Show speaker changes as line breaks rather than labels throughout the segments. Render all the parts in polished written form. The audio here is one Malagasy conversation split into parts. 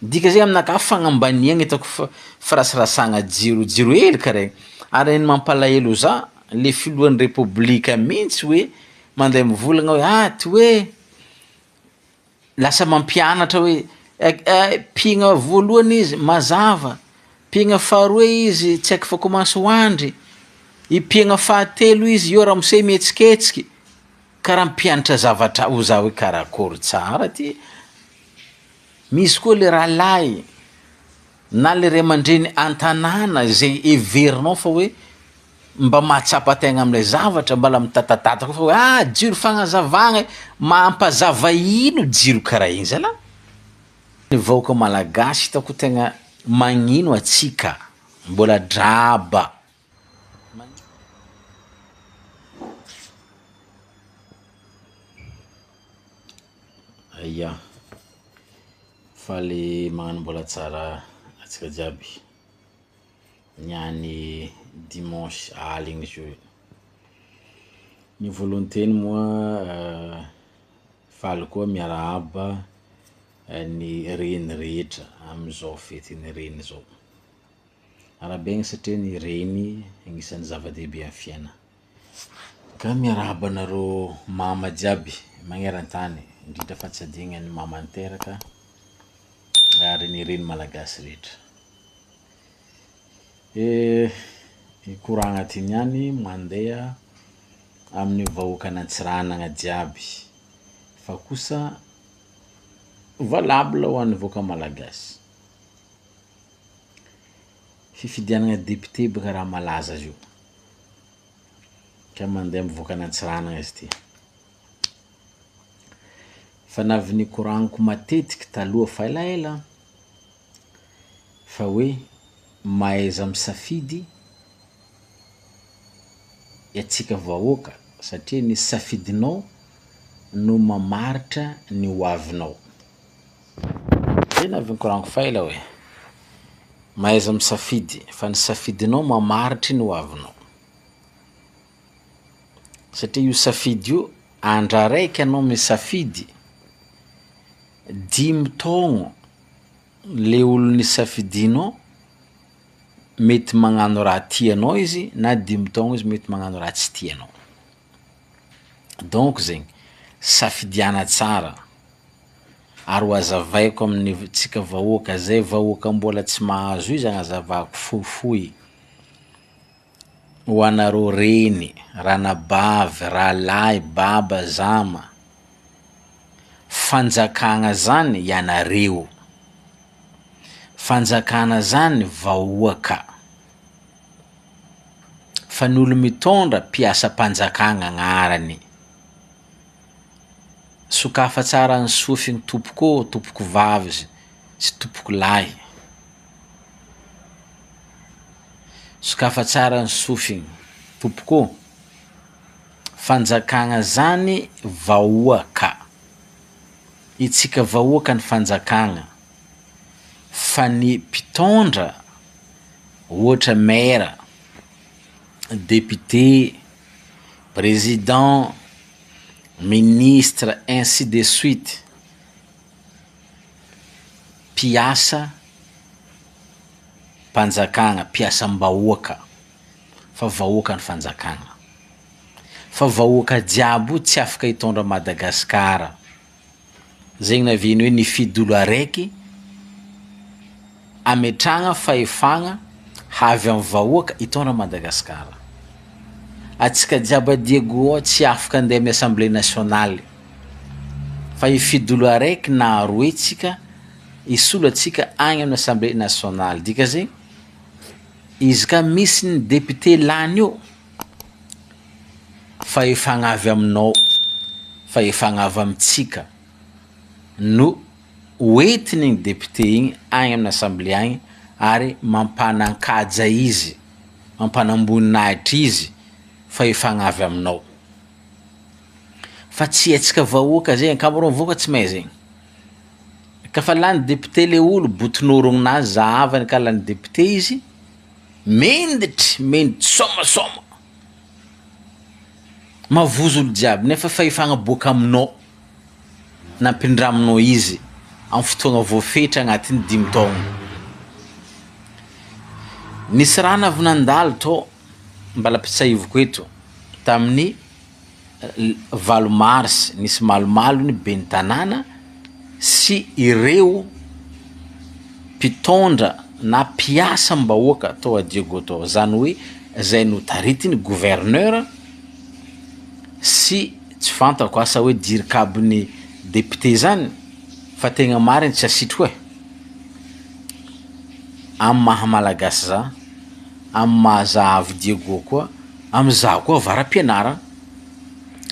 Dika zay aminakahy fagnambaniagna hitako firasirasagna jiro hely kare. Ary ny mampalahelo za le filohan'ny repoblika mihitsy hoe mandeha mivolagna hoe ty hoe lasa mampianatra hoe mpihagna voalohany izy mazava, mpihagna faharoa izy tsy haiko fa komansy hoandry, i mpihagna fahatelo izy io ramose mietsiketsiky, karaha mpianatra zavatra ho za hoe karakory tsara ty. Misy koa le rahalahy na le ray aman-dreny an-tanàna zay heverinao fa hoe mba mahatsapa tegna am'lay zavatra mbala mitatatata fa hoe jiro fagnazavagna mampazava ino jiro karaha igny zala. Ny vahoaka malagasy hitako tegna magnino atsika mbola draba. Aya, faly magnano mbola tsara atsika jiaby niany dimanche aligny izy io. Ny voalohany teny moa faly koa miarahaba ny reny rehetra am'izao fetin'ny reny zao. Arabegny satria ny reny agnisan'ny zava-dehibe amin'ny fiaina. Ka miarahaba anareo mama jiaby magneran-tany, indrindra fa tsy adigna ny mama niteraka ary ny reny malagasy rehetra. Ikoragna ty niany mandeha amin'ny vahoaka an-Antsiranana jiaby, fa kosa valable ho an'ny vahoaka malagasy. Fifidianana député baka raha malaza azy io, ka mandeha mivoaka an-Antsiranana izy ty. Fa navy nikoragnako matetiky taloha fa elaela fa hoe mahaiza misafidy atsika vahoaka satria ny safidinao no mamaritra ny hoavinao. Zay navy nikoragnako fa ela hoe mahaiza misafidy fa ny safidinao mamaritra ny hoavinao. Satria io safidy io andra raiky anao misafidy, 10 taogno le olo nisafidinao mety magnano raha tianao izy na 10 taogno izy mety magnano raha tsy tianao. Donc zegny safidiana tsara. Ary ho azavaiko amin'ny tsika vahoaka zay vahoaka mbola tsy mahazo io zany azavako fohifohy ho anareo reny, ranabavy, rahalahy, baba, zama. Fanjakagna zany ianareo, fanjakagna zany vahoaka, fa ny olo mitondra mpiasa-panjakagna agnarany. Sokafa tsara ny sofiny tompoko, tompoko vavy sy tompoko lahy. Sokafa tsara ny sofiny tompoko, fanjakagna zany vahoaka. Itsika vahoaka ny fanjakagna, fa ny mpitondra ohatra maire, député, président, ministre, ainsi de suite, mpiasa mpanjakagna, mpiasam-bahoaka, fa vahoaka ny fanjakagna. Fa vahoaka jiaby io tsy afaka hitondra Madagasikara. Zegny naviny hoe nifidy olo araiky ametragna fahefagna havy amin'ny vahoaka hitondra Madagasikara. Atsika jiaby Diego tsy afaka andeha amin'ny Assemblée nationale, fa hifidy olo araiky na roe tsika hisolo atsika agny amin'ny Assemblée nationale. Dika zegny izy ka misy ny député lany io, fahefagna avy aminao, fahefagna avy amitsika no hoentin'igny député igny agny amin'ny assemblée agny ary mampanankajy izy, mampanamboninahitra izy, fahefagna avy aminao. Fa tsy atsika vahoaka zegny, ankamaroany vahoaka tsy mahay zegny. Kafa lany député le olo botonorognazy zahavany ka lany député izy, menditry sômasôma mavozo olo jiaby nefa fahefagna boaka aminao nampindraminao izy amin'ny fotoagna voafetra agnatin'ny 5 taogno. Nisy raha navy nandalo tô mbala ampitsahivoko eto tamin'ny 8 mars, nisy malomalo ny ben'ny tanàna sy ireo mpitondra na mpiasam-bahoaka tao a Diego tao, zany hoe zay notaritiny gouverneur sy tsy fantako asa hoe dirikabon'ny député zany, fa tegna mariny tsy asitro hoe amin'ny maha malagasy za, amin'ny mahazahavy Diego koa, amin'izah koa varam-pianarana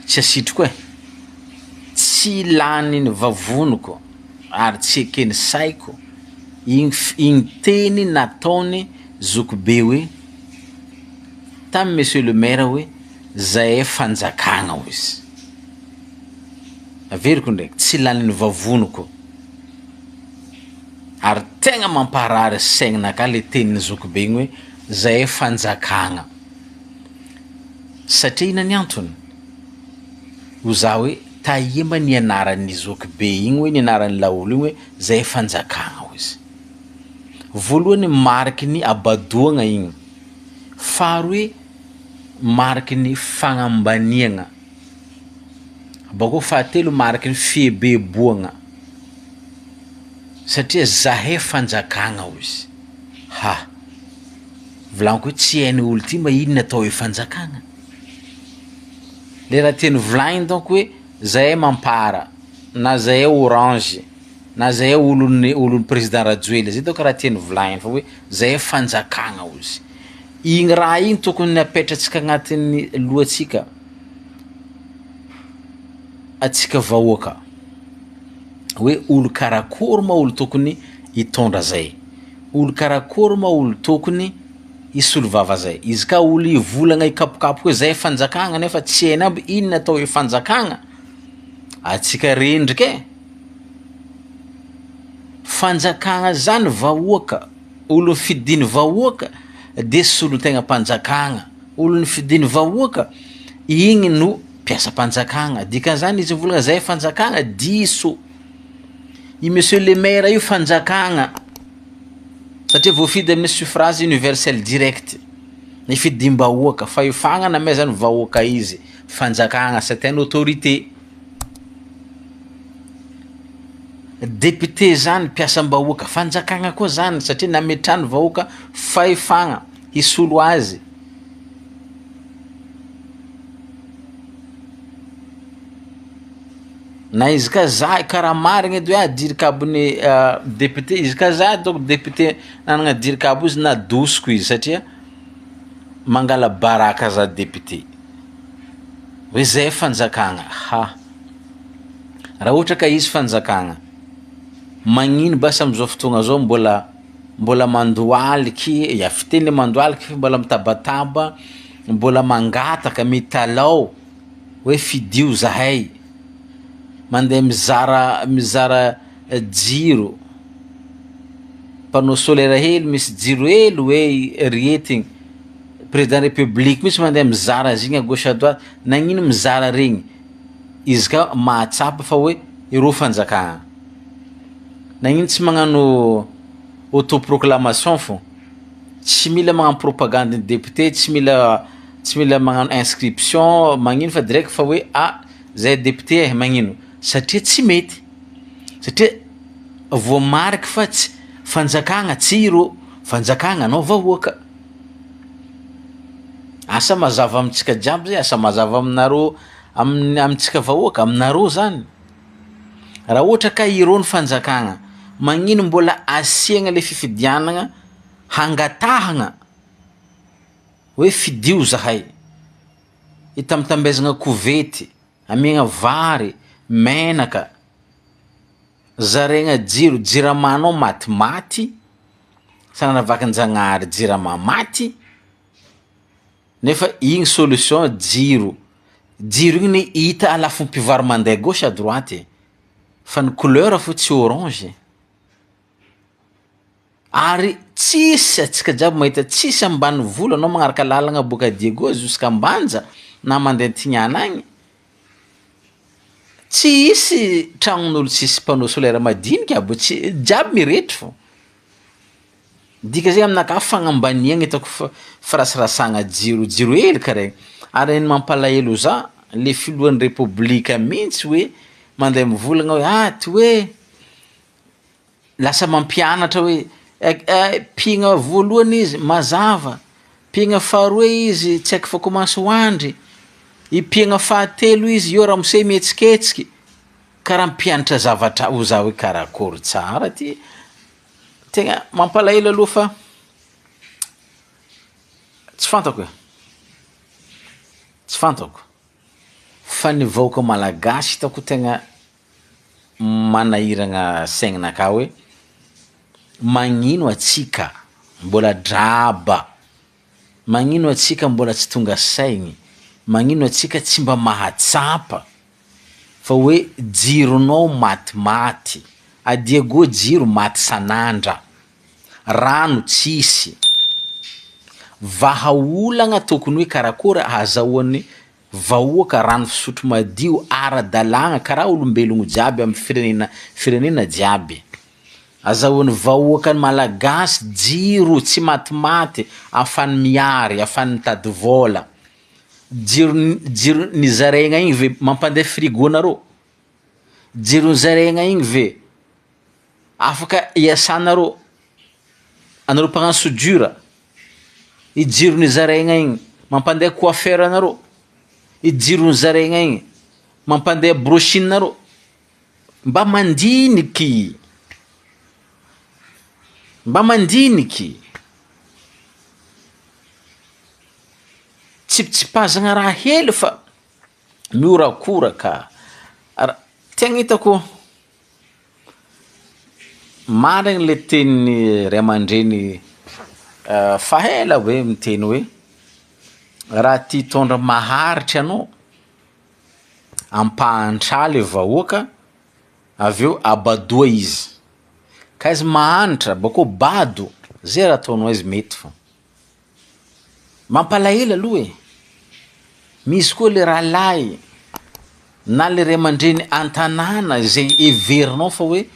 tsy asitroko hoe tsy laniny vavoniko ary tsy ekeny saiko igny teny nataony Zokobe hoe tamin'ny monsieur le maire hoe zay fanjakagna ho izy. Averiko ndraiky tsy laniny vavoniko ary tegna mamparary saignanaka le tenin'ny Zokobe igny hoe zay fanjakagna. Satria ina ny antony ho za hoe tahiemba ny anaran'ny Zokobe igny hoe ny anaran'ny laolo igny hoe zay fanjakagna ho izy. Voalohany mariky ny abadoagna igny, faharoe mariky ny fagnambaniagna, bakeo fahatelo mariky ny fiebeboagna, satria zahay fanjakagna ho izy. Ha, volaniko hoe tsy hainy olo ty mba inona atao hoe fanjakagna. Le raha tiany volagny donc hoe zahay mampara na zahay orange na zahay olon'ny président Rajoelina, zay donc raha tiany volagny fa hoe zahay fanjakagna ho izy. Igny raha igny tokony apetratsika agnatin'ny lohatsika, atsika vahoaka hoe olo karakory ma olo tokony hitondra zay, olo karakory ma olo tokony hisolovava zay. Izy ka olo hivolagna hikapokapo hoe zay fanjakagna nefa tsy hainy aby inona atao hoe fanjakagna, atsika rendrika fanjakagna zany vahoaka, olo fidiny vahoaka de sy olo tegna mpanjakagna, olo ny fidiny vahoaka igny no mpiasa mpanjakagna. Dikan'izany izy volagna zay fanjakagna diso. I monsieur le maire io fanjakagna satria voafidy amin'ny suffrage universel direct, ny fidim-bahoaka fa io fagnana may zany vahoaka izy fanjakagna, c'est une autorité. Député zany mpiasam-bahoaka fanjakagna koa zany satria nametrany vahoaka fahefagna hisolo azy. Na izy ka za karaha marigny edy hoe dirikabon'ny député, izy ka za donc député nanagna dirikabo izy nadosiko izy satria mangala baraka za député hoe zay fanjakagna. Ha, raha ohatra ka izy fanjakagna, magnino basa am'izao fotoagna zao mbola mandoaliky, afiteny le mandoaliky mbola mitabataba, mbola mangataka mitalao hoe fidio zahay, mandeha mizara jiro, panneau solaire hely misy jiro hely hoe rietigny, président république misy mandeha mizara azy igny à gauche à droite, nagnino mizara regny? Izy ka mahatsapa fa hoe ireo fanjakagna. Nagnino tsy magnano autoproclamation fo, tsy mila magnano propagande ny député, tsy mila magnano inscription magnino fa direct fa hoe zay député magnino, satria tsy mety, satria voamariky fa tsy fanjakagna tsy ireo fanjakagna anao vahoaka. Asa mazava amintsika jiaby zay, asa mazava aminareo amintsika vahoaka, aminareo zany. Raha ohatra ka ireo ny fanjakagna, magnino mbola asiagna le fifidianagna hangatahagna hoe fidio zahay, hitambatambezagna kovety, amiagna vary, menaka, zaregna jiro, jiramanao matimaty, sananavakin-Jagnahary jirama maty, nefa igny solution jiro igny hita à lafiny mpivaro mandeha gauche à droite, fa ny couleur fo tsy orange. Ary tsisy atsika jiaby mahita tsisy ambany vola anao magnaraka lalagna boka Diego jusqu'à Mbanja na mandeha Tignana agny tsisy tragnon'olo tsisy panneau solaire madinika aby tsy jiaby miretry fo. Dika zegny aminakahy fagnambaniagna hitako firasirasagna jiro hely kare ary ny mampalahelo za le filohan'ny repoblika mihitsy hoe mandeha mivolagna hoe ty hoe lasa mampianatra hoe pigna voalohany izy mazava, pigna faharoa izy tsy haiko fa komansy hoandry, i pigna fahatelo izy io ramose mihetsiketsika karaha mpianatra zavatra ho za hoe karakory tsara ty. Tegna mampalahelo aloha fa tsy fantako fa ny vahoaka malagasy hitako tegna manahiragna saignanakahy hoe magnino atsika mbola draba, magnino atsika mbola tsy tonga saigny, magnino atsika tsy mba mahatsapa fa hoe jironao matimaty, adiago jiro maty sanandra, rano tsisy, vahaolagna tokony hoe karakory azahoan'ny vahoaka rano fisotro madio ara-dalagna karaha olombelogno jiaby amin'ny firenena jiaby. Azahoan'ny vahoaka malagasy jiro tsy matimaty afany miary, afany mitady vôla. Jiro nizaraigna igny ve mampandeha frigo nareo? Jiro nizaraigna igny ve afaka iasanareo anareo mpagnano soudure? I jiro nizaraigna igny mampandeha coiffeur anareo? I jiro nizaraigna igny mampandeha brochine nareo? Mba mandiniky, tsipitsipazagna raha hely fa miorakoraka. Tegna hitako marigny le tenin'ny ray aman-dreny fa ela hoe miteny hoe raha ty tondra maharitry anao ampahantra le vahoaka aveo abadoa izy, ka izy mahanitra bakô bado zay raha ataonao izy mety fo. Mampalahelo aloha e. Misy koa le rahalahy na le ray aman-dreny an-tanàna zay everinao fa hoe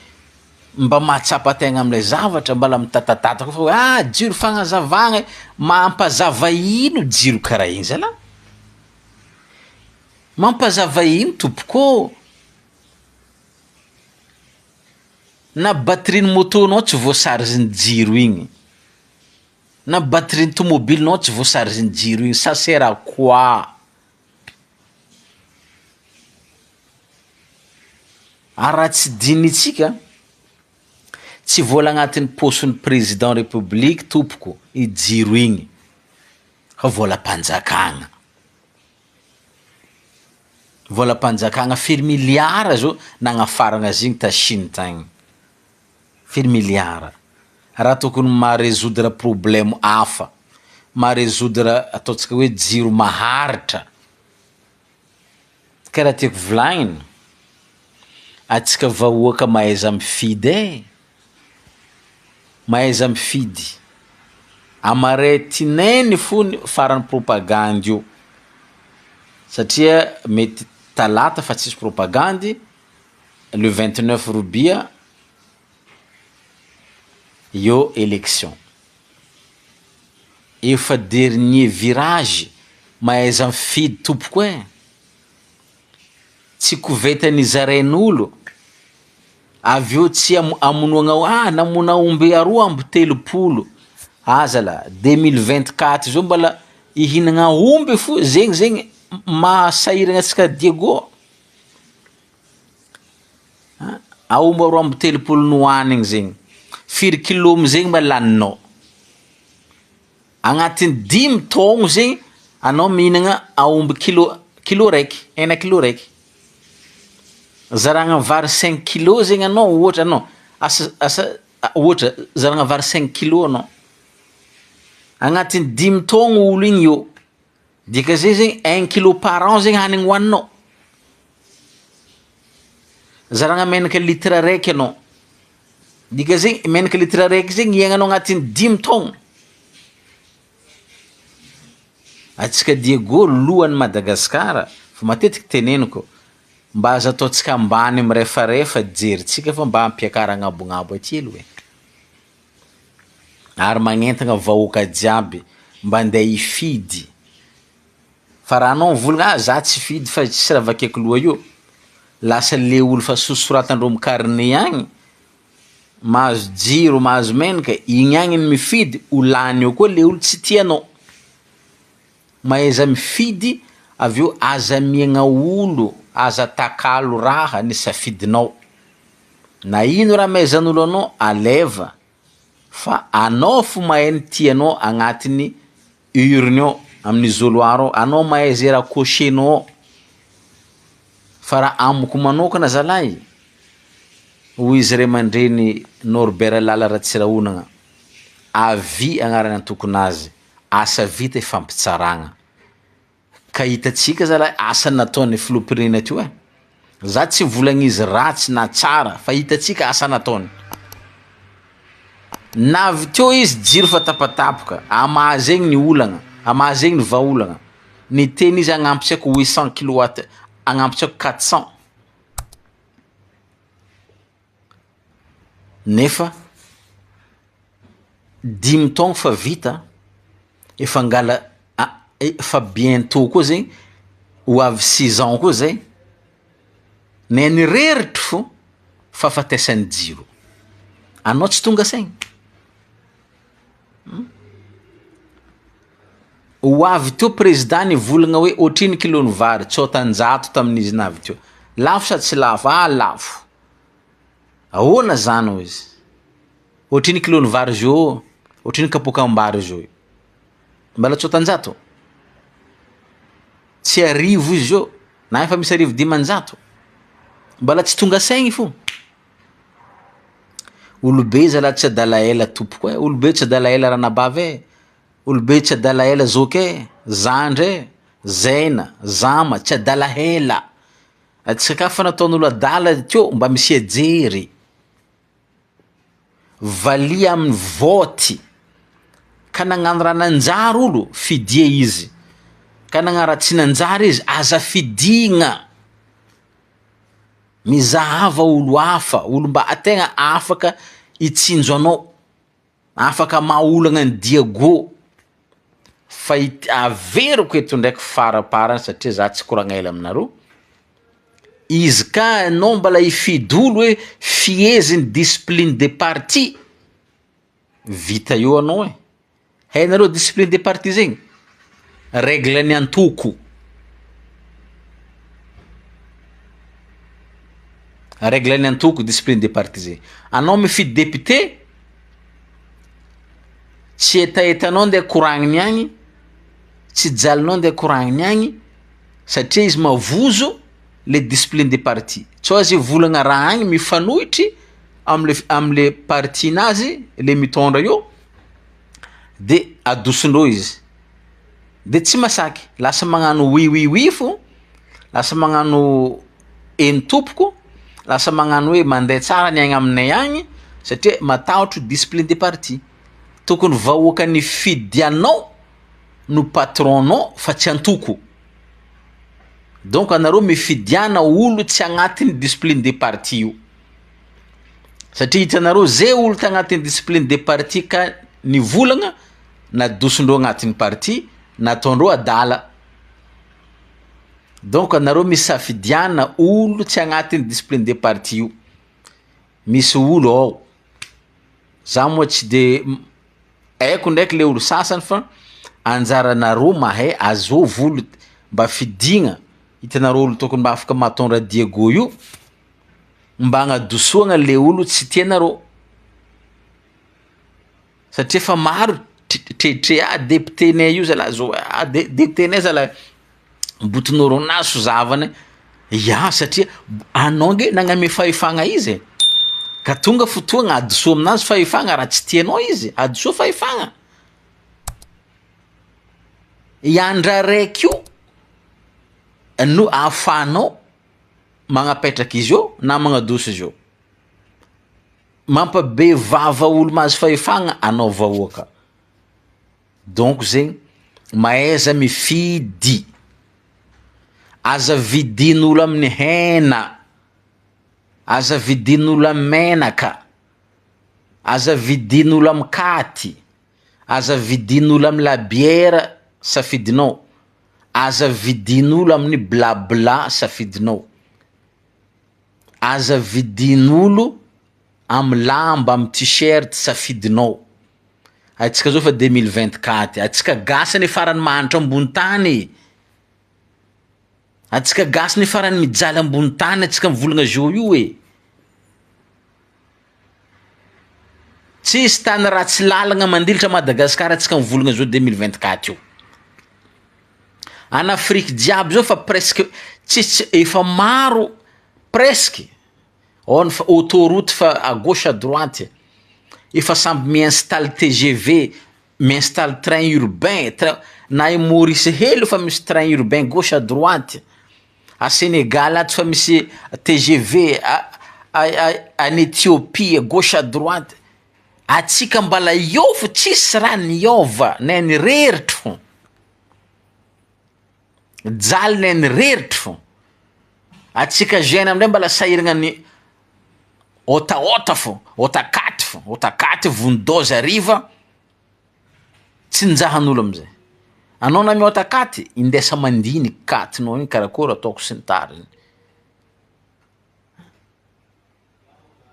mba mahatsapa tegna am'lay zavatra mbala mitatatata koa fa hoe jiro fagnazavagna mampazava ino jiro karaha igny zala? Mampazava ino tompoko? Na batterie motonao tsy voasarigny jiro igny, na batterie tomobilinao tsy voasarigny jiro igny, ça sert à quoi? Raha tsy dinitsika tsy vola agnatin'ny poson'ny président république tompoko i jiro igny fa volam-panjakagna. Volam-panjakagna firy miliara zao nagnafaragna azy igny ta Chine tagny. Firy miliara. Raha tokony maharesoudre problème hafa, maharesoudre ataontsika hoe jiro maharitra. Karaha tiako volagniny, atsika vahoaka mahaiza mifidy mahaiza mifidy. Amaray tinainy fony faran'ny propagande io. Satria mety talata fa tsisy propagandy, le 29 robia io élection. Efa dernier virage mahaiza mifidy tompoko e. Tsy kovetan'ny zarain'olo. Aveo tsy amonoagna namona ombe aroa amby telopolo. Zala 2024 zao mbala ihinagna omby fo zegny mahasahiragna atsika Diego. Aomby aroa amby telopolo nohanigny zegny. Firy kilo zegny mba laninao. Agnatin'ny 5 taogno zegny anao mihinagna aomby kilo raiky, hena kilo raiky. Zaragna vary 5 kilo zegny anao ohatra anao ohatra zaragna vary 5 kilo anao. Agnatin'ny 5 taogno olo igny io. Dika zay zegny 1 kilo par an zegny hanigny hoaninao. Zaragna menaka litre raiky anao. Dika zegny menaka litre raiky zegny iaignanao agnatin'ny 5 taogno. Atsika Diego lohan'ny Madagasikara fa matetiky teneniko mba azo ataotsika ambany mirefarefa jerytsika fa mba ampiakara agnabognabo aty elo e. Ary magnentagna vahoaka jiaby mba andeha hifidy. Fa raha anao mivolagna za tsy fidy fa tsisy raha vakeko loha io, lasa le olo fa sosoratandreo amy carnet agny mahazo jiro mahazo menaka igny agny ny mifidy ho lany eo koa le olo tsy tianao. Mahaiza mifidy aveo aza miagna olo, aza takalo raha ny safidinao. Na ino raha mahaizan'olo anao aleva, fa anao fo mahay ny tianao agnatiny urne ao amin'ny isoloir ao, anao mahay zay raha cochenao ao. Fa raha amiko manokana zalahy, hoy izy ray aman-dreny Norbert Lala Ratsirahonagna, avy agnarany antokonazy, asa vita ifampitsaragna. Ka hitatsika zalahy asa nataony filohampirenena teo za tsy volagna izy ratsy na tsara fa hitatsika asa nataony. Navy teo izy jiro fa tapatapoka, amahazegny ny olagna, amahazegny ny vahaolagna. Ny teny izy agnampitsako 800 kilowatt, agnampitsako 400. Nefa 10 taogno fa vita, efa ngala fa bientôt koa zegny ho avy 6 ans koa zay, ne nireritry fo fa fatesany jiro. Anao tsy tonga saigny. Ho avy teo président nivolagna hoe ohatriny kilony vary, tsôtan-jato tamin'izy navy teo. Lafo sa tsy lafo? Lafo. Ahoana zany hoy izy? Ohatriny kilony vary zio, ohatriny kapokam-bary zio. Mbala tsôtan-jato? Tsy arivo izy zio, na efa misy arivo 500. Mbala tsy tonga saigny fo. Olobe zala tsy adala ela tompoko e, olobe tsy adala ela ranabavy e, olobe tsy adala ela zoky e, zandry e, zaina, zama, tsy adala ela. Atsika fa nataon'olo adala teo mba misy ajery. Valia amin'ny voty. Ka nagnano raha nanjary olo, fidia izy. Ka nagnano raha tsy nanjary izy, aza fidigna. Mizahava olo hafa, olo mba ategna afaka itsinjo anao, afaka maolagna ny diago. Fa averiko eto ndraiky faraparany satria za tsy koragna ela aminareo. Izy ka anao mbala hifidy olo hoe fieziny discipline de parti, vita eo anao e. Hainareo discipline de parti zegny? Règle ny antoko. Règle ny antoko discipline de parti zegny. Anao mifidy député, tsy etaetanao ndeha koragniny agny, tsy jalinao ndeha koragniny agny, satria izy mavozo le discipline de parti. Tsy azo volagna raha agny mifanohitry amle partinazy le mitondra io, de adosondreo izy. De tsy masaky, lasa magnano oui fo, lasa magnano tompoko, lasa magnano hoe mandeha tsara ny agny aminay agny, satria matahotra discipline de parti. Tokony vahoaka ny fidianao no patronao fa tsy antoko. Donc anareo mifidiana olo tsy agnatiny discipline de parti io. Satria hitanareo zay olo ty agnatiny discipline de parti ka nivolagna, nadosondreo agnatiny parti, nataondreo adala. Donc anareo misafidiana olo tsy agnatiny discipline de parti io. Misy olo ao, za moa tsy de aiko ndraiky le olo sasany fa anjaranareo mahay azo volo mba fidigna. Hitanareo olo tokony mba afaka matondra diago io, mba agnadosoagna le olo tsy tianareo. Satria fa maro tretre député-nay io zala zo, député-nay zala mbotonoro naso zavany. Ya satria anao nge nagname fahefagna izy e. Ka tonga fotoagna adoso aminazy fahefagna raha tsy tianao izy, adoso fahefagna. Iandra raiky io no ahafahanao magnapetraky izy io na magnadoso izy io. Mampabe vava olo mahazo fahefagna anao vahoaka. Donc zegny mahaiza mifidy. aza vidin'olo amin'ny hena, aza vidin'olo amin'ny menaka, aza vidin'olo amin'ny katy, aza vidin'olo amin'ny labiera safidinao, aza vidin'olo amin'ny blabla safidinao, aza vidin'olo amin'ny lamba amin'ny t-shirt safidinao. Atsika zao fa 2024, atsika gasany farany mahantra ambony tany, atsika gasany farany mijaly ambony tany, atsika mivolagna zao io e. Tsisy tany ratsy lalagna mandilatra Madagasikara atsika mivolagna zao 2024 io. Ana Afrique jiaby zao fa presque tsisy efa maro presque on fa autoroute fa à gauche à droite efa samby mi-installe TGV, mi-installe train urbain, na i Maurice hely fa misy train urbain gauche à droite, à Sénégal ato fa misy TGV, en Éthiopie gauche à droite. Atsika mbala iova tsisy raha niova na ny reritry fô, jaly na ny reritry fô. Atsika jeune amindray mbala sahiragna ny ôtaôta fô, ôtakaty fô, ôtakaty vondoza ariva tsy njahan'olo amizay. Anao na miôta katy indesa mandiniky katinao igny karakory ataoko sy ny tariny.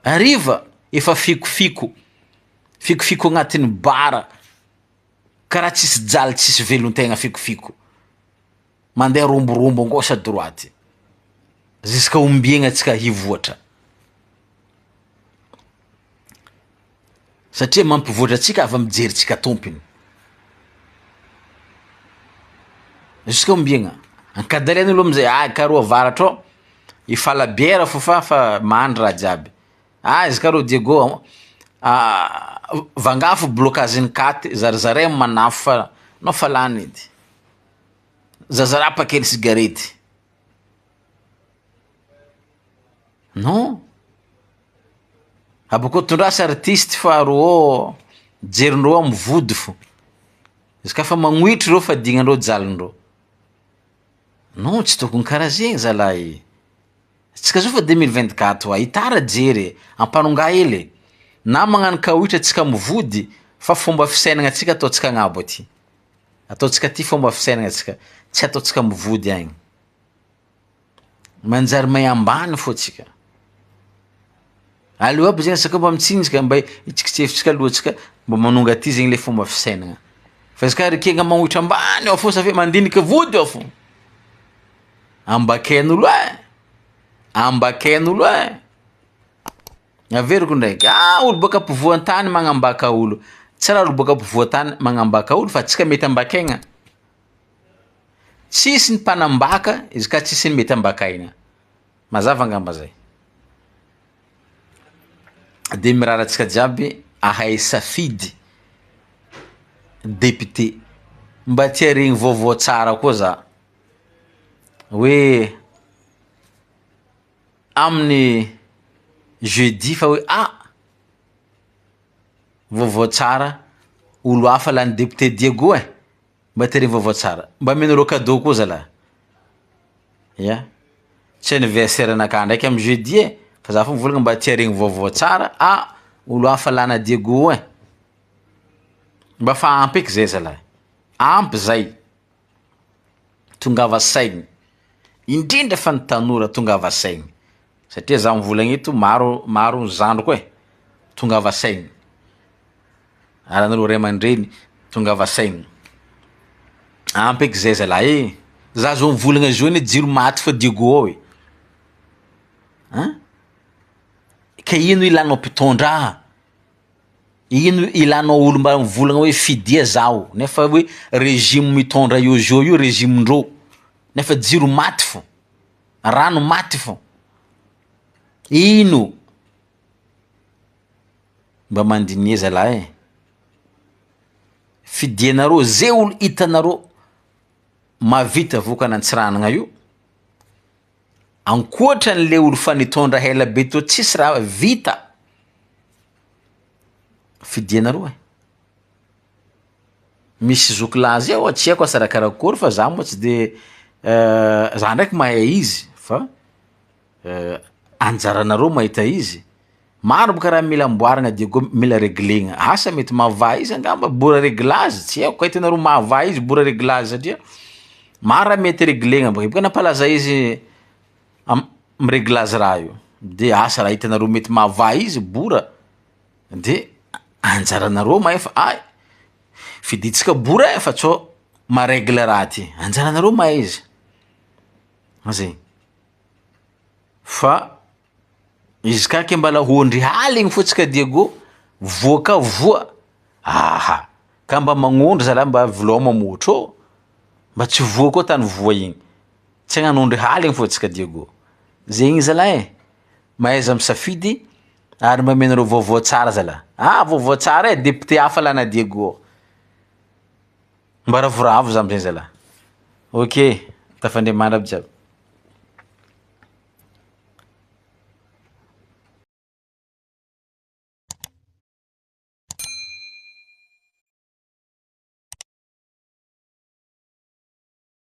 Ariva efa fikofiko agnatin'ny bara, karaha tsisy jaly tsisy velon-tegna fikofiko, mandeha romborombo gauche à droite jusqu'à ombiagna atsika hivoatra. Satria mampivoatra atsika avy mijery tsika tompony. Jusqu'à ombiagna. Ankadalian'olo amizay, karo avaratra ao, ifala biera fô fa mandry raha jiaby. Izy karo Diego, vangafo blokazin'ny katy, zarazara manafo fa nao fa lany edy. Zazara pakely sigarety. Non. Abako tondrasy artiste fa rô jerindreo mivody fô. Izy ka fa magnoitry reo fa dignandreo jalindreo. Non, tsy tokony karaha zegny zalahy. Tsika zao fa 2024 itara jery ampanonga hely. Na magnano kaoitra atsika mivody fa fomba fisainagna atsika ataotsika agnabo aty. Ataotsika ty fomba fisainagna atsika, tsy ataotsika mivody agny. Manjary may ambany fô tsika. Aleo aby zegny saka mba mitsinjaka mba hitsikitsefitsika alohatsika mba manonga aty zegny le fomba fisainagna. Fa izy ka rikegna magnoitra ambany ao fô sa fe mandiniky vody ao fô. Ambakain'olo ambakain'olo averiko ndraiky, olo baka ampovoan-tany magnambaka olo, tsy raha olo baka ampovoan-tany magnambaka olo fa tsika mety ambakaigna. Tsisy ny mpanambaka izy ka tsisy ny mety ambakaigna. Mazava angamba zay. De mirara atsika jiaby ahay safidy député mba tia regny vaovao tsara koa za. Hoe amin'ny jeudi fa hoe vaovao tsara olo hafa lany député Diego mba tia regny vaovao tsara. Mba menareo cadeau koa zalahy. Ya. Tsy anniversaire anakah ndraiky amin'ny jeudi fa za fa mivolagna mba tia regny vaovao tsara. Olo hafa lana Diego mba fa ampy eky zay zalahy. Ampy zay. Tongava saigny. Indrindra fa ny tanora tongava saigny. Satria za mivolagna eto maro ny zandriko tongava saigny. Aranareo ray aman-dreny tongava saigny. Ampy eky zay zalahy. Za zo mivolagna zao ne jiro maty fa Diego ao ka ino ilanao mpitondra? Ino ilanao olo mba mivolagna hoe fidia zao nefa hoe régime mitondra io zao io régime ndreo nefa jiro maty fô, rano maty fô. Ino mba mandinie zalahy fidianareo zay olo hitanareo mavita vokana antsiranagna io ankoatran'le olo fa nitondra hela be to tsisy raha vita fidianareo misy zokilazy ao tsy haiko asara karakory fa za moa tsy de za ndraiky mahay izy fa anjaranareo mahita izy maro boka raha mila amboaragna Diego, mila réglegna. Asa mety mahavà izy angamba bora réglage, tsy haiko kay hitanareo mahavà izy bora réglage satria maro raha mety réglegna boka nampalaza izy miréglage raha io. De asa raha hitanareo mety mahavà izy bora de anjaranareo mahay fa ay fiditsika bora fa tsao maregle raha ty, anjaranareo mahay izy zay. Fa izy ka ke mbala hondry haligny fotsika Diego, voaka voa, aha ka mba magnondry zalahy mba volao mamotro mba tsy voa koa tany voa igny, tsy hagnanondry haligny fotsika Diego. Zegny zalahy mahaiza misafidy ary mba amenareo vaovao tsara zalahy. Vaovao tsara député hafa lana Diego, mba ravoravo za amizay zalahy. Ok, tafandriamana aby jiaby.